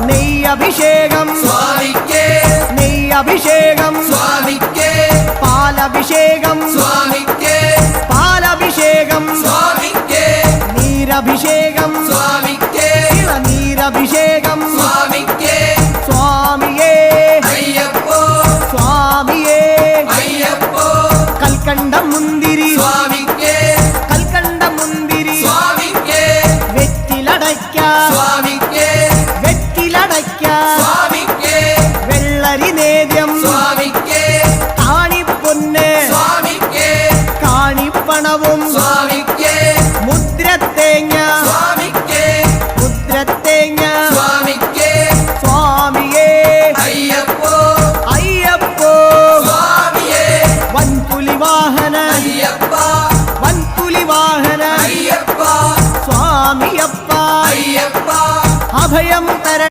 നെയ്യഭിഷേകം സ്വാമിക്കേ നെയ്യഭിഷേകം സ്വാമിക്കേ പാലഭിഷേകം സ്വാമിക്കേ പാലഭിഷേകം സ്വാമിക്കേ നീരഭിഷേകം സ്വാമിക്കേ നീരഭിഷേകം സ്വാമിക്കേ സ്വാമിയേ അയ്യപ്പോ സ്വാമിയേ അയ്യപ്പോ കൽക്കണ്ടം മുന്തി